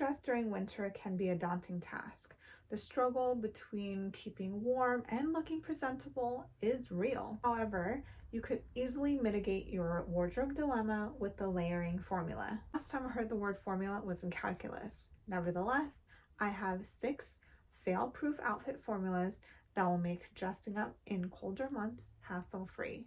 dress during winter can be a daunting task. The struggle between keeping warm and looking presentable is real. However, you could easily mitigate your wardrobe dilemma with the layering formula. Last time I heard the word formula was in calculus. Nevertheless, I have 6 fail-proof outfit formulas that will make dressing up in colder months hassle-free.